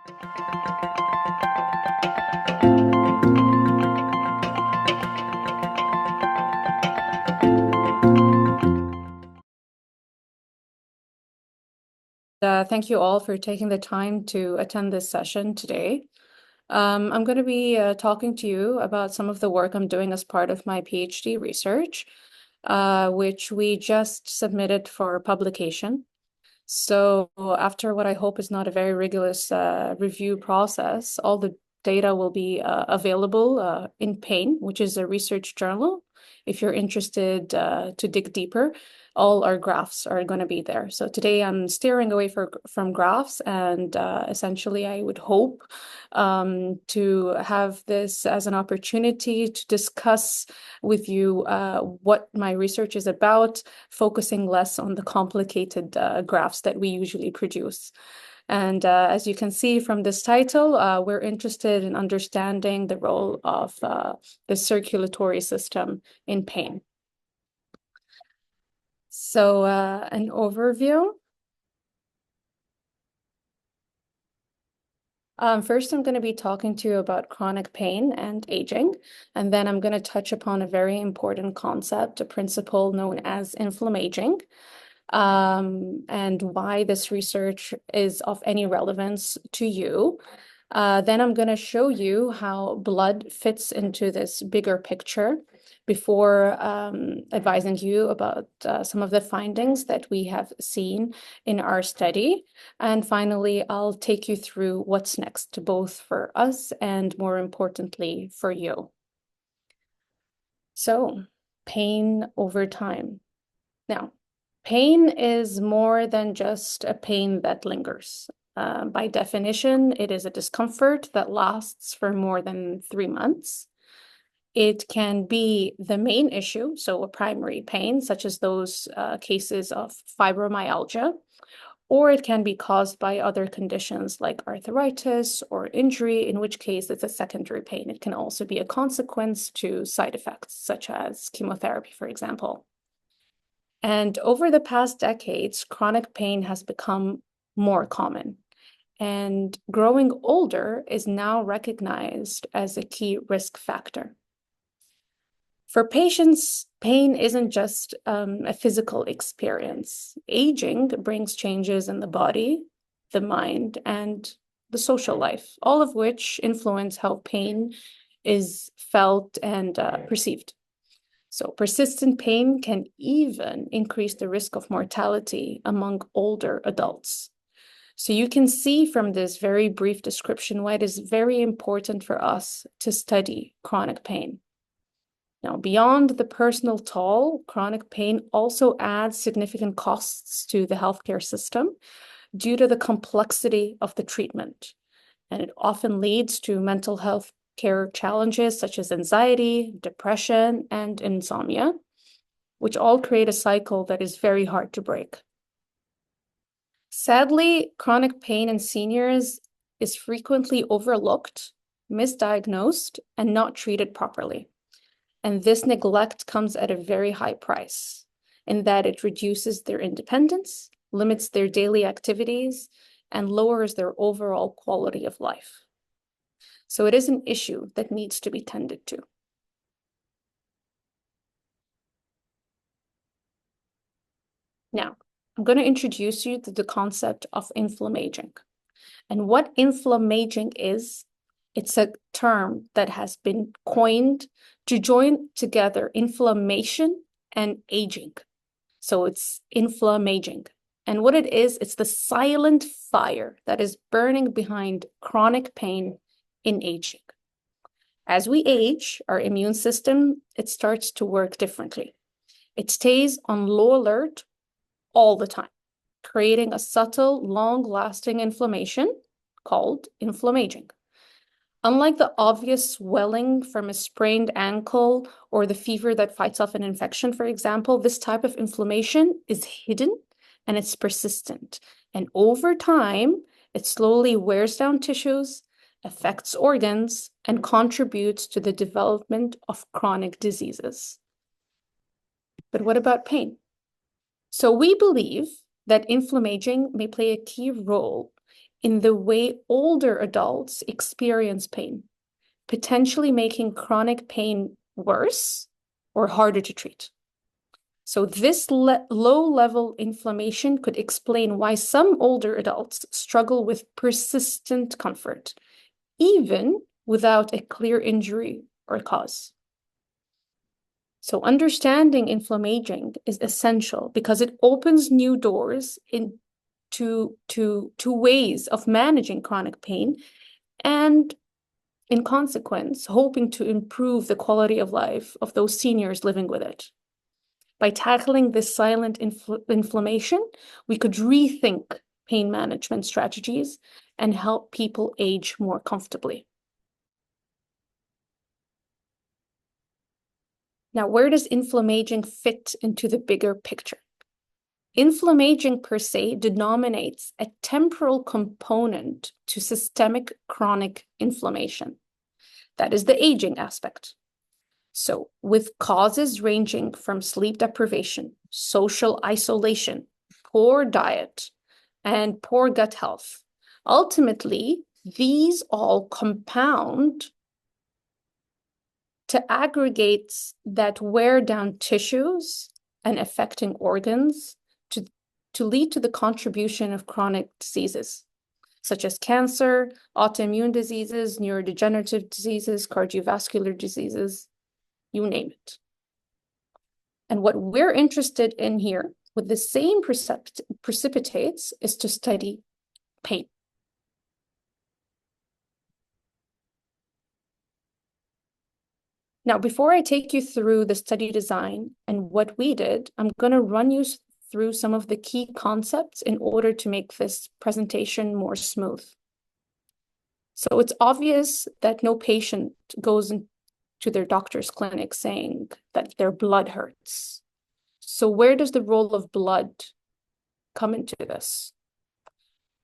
Thank you all for taking the time to attend this session today. I'm going to be talking to you about some of the work I'm doing as part of my PhD research, which we just submitted for publication. So after what I hope is not a very rigorous review process, all the data will be available in PAIN, which is a research journal. If you're interested to dig deeper, all our graphs are going to be there. So today I'm steering away from graphs, and essentially I would hope to have this as an opportunity to discuss with you what my research is about, focusing less on the complicated graphs that we usually produce. And as you can see from this title, we're interested in understanding the role of the circulatory system in pain. So an overview. First, I'm going to be talking to you about chronic pain and aging, and then I'm going to touch upon a very important concept, a principle known as inflammaging, and why this research is of any relevance to you. Then I'm going to show you how blood fits into this bigger picture before advising you about some of the findings that we have seen in our study. And finally, I'll take you through what's next, both for us and more importantly, for you. So, pain over time. Now, pain is more than just a pain that lingers. By definition, it is a discomfort that lasts for more than 3 months. It can be the main issue, so a primary pain, such as those cases of fibromyalgia, or it can be caused by other conditions like arthritis or injury, in which case it's a secondary pain. It can also be a consequence to side effects, such as chemotherapy, for example. And over the past decades, chronic pain has become more common. And growing older is now recognized as a key risk factor. For patients, pain isn't just a physical experience. Aging brings changes in the body, the mind, and the social life, all of which influence how pain is felt and perceived. So persistent pain can even increase the risk of mortality among older adults. So you can see from this very brief description why it is very important for us to study chronic pain. Now, beyond the personal toll, chronic pain also adds significant costs to the healthcare system due to the complexity of the treatment. And it often leads to mental health care challenges such as anxiety, depression, and insomnia, which all create a cycle that is very hard to break. Sadly, chronic pain in seniors is frequently overlooked, misdiagnosed, and not treated properly. And this neglect comes at a very high price, in that it reduces their independence, limits their daily activities, and lowers their overall quality of life. So it is an issue that needs to be tended to. Now, I'm going to introduce you to the concept of inflammaging. And what inflammaging is, it's a term that has been coined to join together inflammation and aging. So it's inflammaging. And what it is, it's the silent fire that is burning behind chronic pain in aging. As we age, our immune system, it starts to work differently. It stays on low alert all the time, creating a subtle, long-lasting inflammation called inflammaging. Unlike the obvious swelling from a sprained ankle or the fever that fights off an infection, for example, this type of inflammation is hidden and it's persistent. And over time, it slowly wears down tissues, affects organs, and contributes to the development of chronic diseases. But what about pain? So we believe that inflammaging may play a key role in the way older adults experience pain, potentially making chronic pain worse or harder to treat. So this low-level inflammation could explain why some older adults struggle with persistent comfort, even without a clear injury or cause. So understanding inflammaging is essential because it opens new doors into ways of managing chronic pain and, in consequence, hoping to improve the quality of life of those seniors living with it. By tackling this silent inflammation, we could rethink pain management strategies and help people age more comfortably. Now, where does inflammaging fit into the bigger picture? Inflammaging per se denominates a temporal component to systemic chronic inflammation. That is the aging aspect. So, with causes ranging from sleep deprivation, social isolation, poor diet, and poor gut health, ultimately, these all compound to aggregate that wear down tissues and affecting organs to lead to the contribution of chronic diseases, such as cancer, autoimmune diseases, neurodegenerative diseases, cardiovascular diseases, you name it. And what we're interested in here with the same precipitates is to study pain. Now, before I take you through the study design and what we did, I'm going to run you through some of the key concepts in order to make this presentation more smooth. So it's obvious that no patient goes into their doctor's clinic saying that their blood hurts. So where does the role of blood come into this?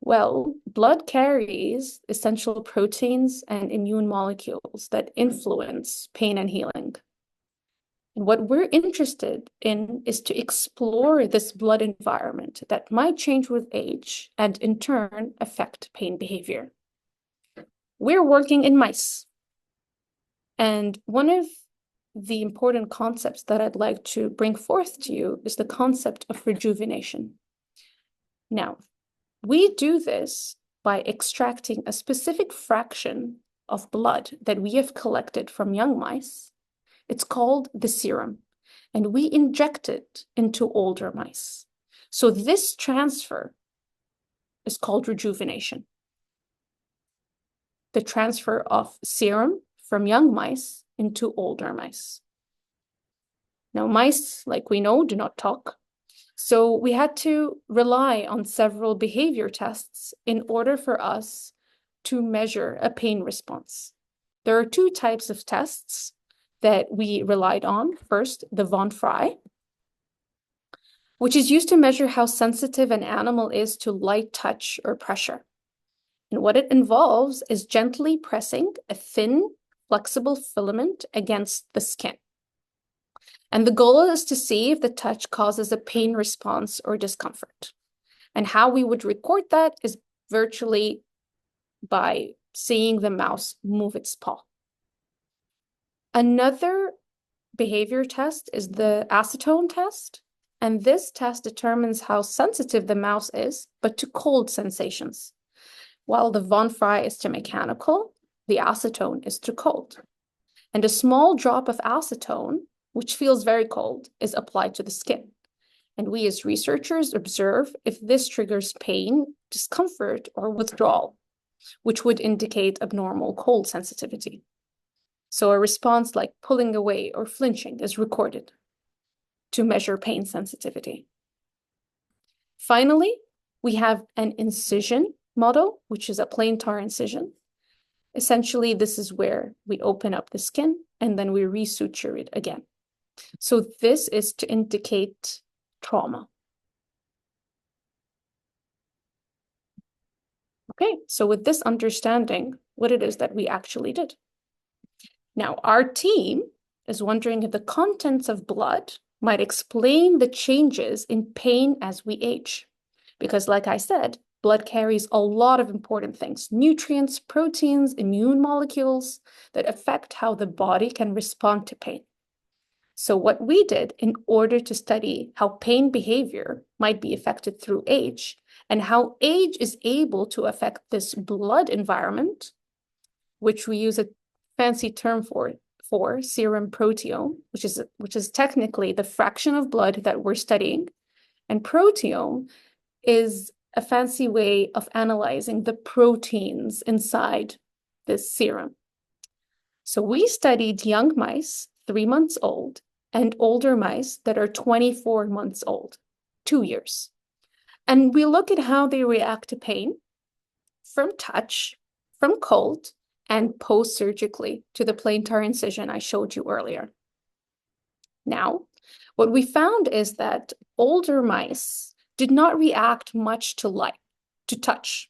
Well, blood carries essential proteins and immune molecules that influence pain and healing. And what we're interested in is to explore this blood environment that might change with age and in turn affect pain behavior. We're working in mice. And one of the important concepts that I'd like to bring forth to you is the concept of rejuvenation. Now, we do this by extracting a specific fraction of blood that we have collected from young mice. It's called the serum, and we inject it into older mice. So this transfer is called rejuvenation. The transfer of serum from young mice into older mice. Now, mice, like we know, do not talk. So we had to rely on several behavior tests in order for us to measure a pain response. There are two types of tests that we relied on. First, the von Frey, which is used to measure how sensitive an animal is to light touch or pressure. And what it involves is gently pressing a thin, flexible filament against the skin. And the goal is to see if the touch causes a pain response or discomfort. And how we would record that is virtually by seeing the mouse move its paw. Another behavior test is the acetone test. And this test determines how sensitive the mouse is, but to cold sensations. While the von Frey is to mechanical, the acetone is to cold. And a small drop of acetone, which feels very cold, is applied to the skin. And we as researchers observe if this triggers pain, discomfort, or withdrawal, which would indicate abnormal cold sensitivity. So a response like pulling away or flinching is recorded to measure pain sensitivity. Finally, we have an incision model, which is a plantar incision. Essentially, this is where we open up the skin and then we resuture it again. So this is to indicate trauma. Okay, so with this understanding, what it is that we actually did. Now, our team is wondering if the contents of blood might explain the changes in pain as we age. Because like I said, blood carries a lot of important things, nutrients, proteins, immune molecules that affect how the body can respond to pain. So what we did in order to study how pain behavior might be affected through age and how age is able to affect this blood environment, which we use a fancy term for serum proteome, which is technically the fraction of blood that we're studying. And proteome is a fancy way of analyzing the proteins inside this serum. So we studied young mice, 3 months old, and older mice that are 24 months old, 2 years. And we look at how they react to pain from touch, from cold, and post-surgically to the plantar incision I showed you earlier. Now, what we found is that older mice did not react much to light, to touch,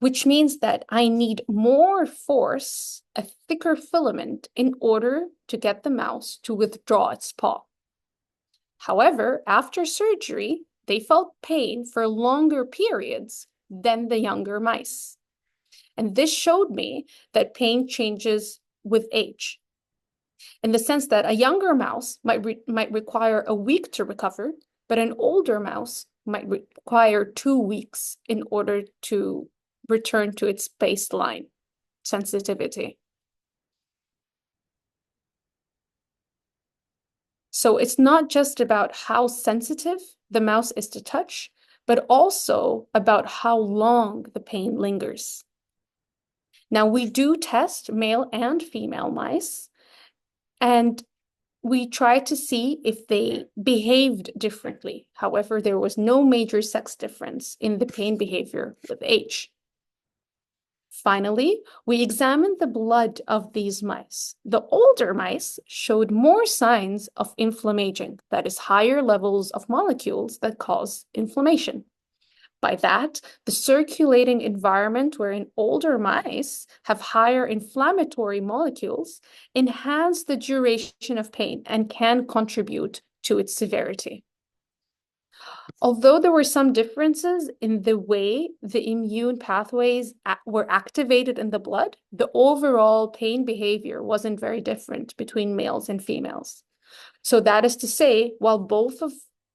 which means that I need more force, a thicker filament, in order to get the mouse to withdraw its paw. However, after surgery, they felt pain for longer periods than the younger mice. And this showed me that pain changes with age, in the sense that a younger mouse might require a week to recover, but an older mouse might require 2 weeks in order to return to its baseline sensitivity. So it's not just about how sensitive the mouse is to touch, but also about how long the pain lingers. Now, we do test male and female mice, and we tried to see if they behaved differently. However, there was no major sex difference in the pain behavior with age. Finally, we examined the blood of these mice. The older mice showed more signs of inflammaging, that is, higher levels of molecules that cause inflammation. By that, the circulating environment wherein older mice have higher inflammatory molecules enhance the duration of pain and can contribute to its severity. Although there were some differences in the way the immune pathways were activated in the blood, the overall pain behavior wasn't very different between males and females. So that is to say, while both of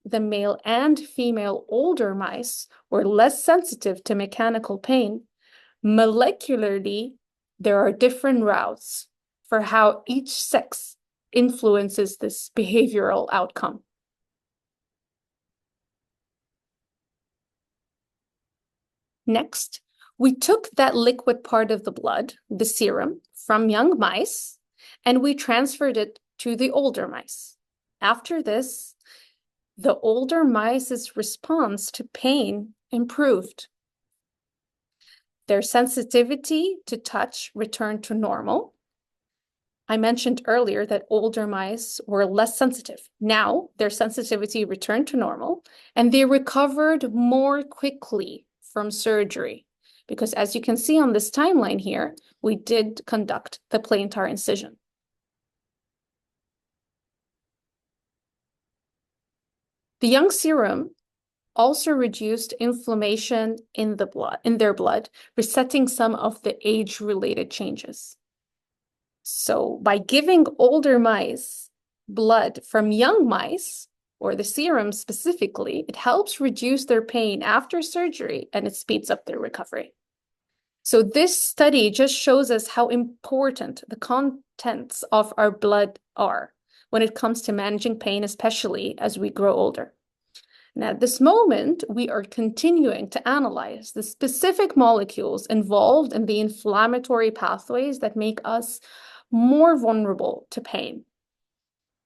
the male and female older mice were less sensitive to mechanical pain, molecularly, there are different routes for how each sex influences this behavioral outcome. Next, we took that liquid part of the blood, the serum, from young mice, and we transferred it to the older mice. After this, the older mice's response to pain improved. Their sensitivity to touch returned to normal. I mentioned earlier that older mice were less sensitive. Now, their sensitivity returned to normal, and they recovered more quickly from surgery, because as you can see on this timeline here, we did conduct the plantar incision. The young serum also reduced inflammation in their blood, resetting some of the age-related changes. So by giving older mice blood from young mice, or the serum specifically, it helps reduce their pain after surgery and it speeds up their recovery. So this study just shows us how important the contents of our blood are when it comes to managing pain, especially as we grow older. And at this moment, we are continuing to analyze the specific molecules involved in the inflammatory pathways that make us more vulnerable to pain.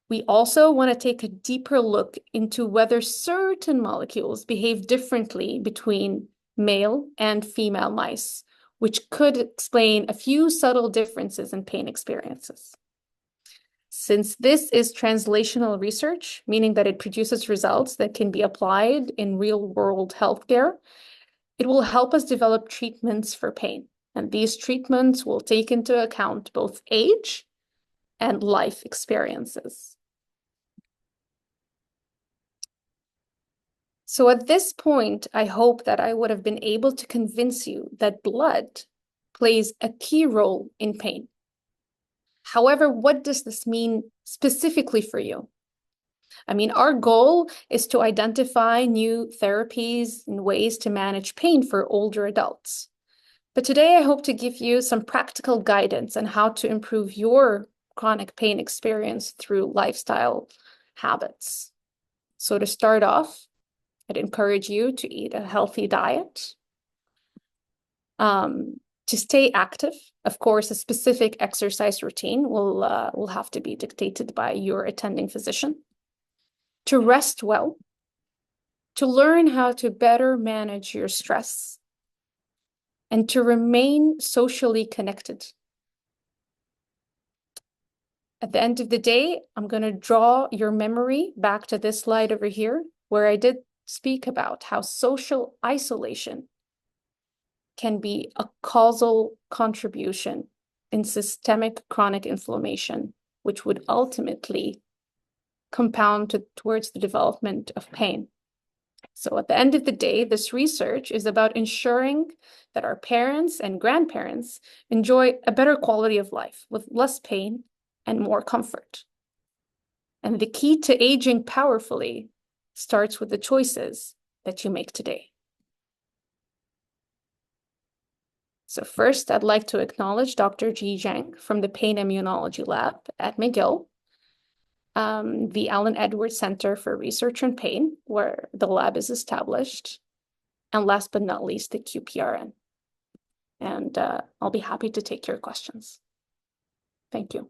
We also want to take a deeper look into whether certain molecules behave differently between male and female mice, which could explain a few subtle differences in pain experiences. Since this is translational research, meaning that it produces results that can be applied in real-world healthcare, it will help us develop treatments for pain. And these treatments will take into account both age and life experiences. So at this point, I hope that I would have been able to convince you that blood plays a key role in pain. However, what does this mean specifically for you? I mean, our goal is to identify new therapies and ways to manage pain for older adults. But today, I hope to give you some practical guidance on how to improve your chronic pain experience through lifestyle habits. So to start off, I'd encourage you to eat a healthy diet, to stay active. Of course, a specific exercise routine will have to be dictated by your attending physician. To rest well, to learn how to better manage your stress, and to remain socially connected. At the end of the day, I'm going to draw your memory back to this slide over here, where I did speak about how social isolation can be a causal contribution in systemic chronic inflammation, which would ultimately compound towards the development of pain. So at the end of the day, this research is about ensuring that our parents and grandparents enjoy a better quality of life with less pain and more comfort. And the key to aging powerfully starts with the choices that you make today. So first, I'd like to acknowledge Dr. Ji Zhang from the Pain Immunology Lab at McGill, the Allen Edwards Center for Research on Pain, where the lab is established, and last but not least, the QPRN. And I'll be happy to take your questions. Thank you.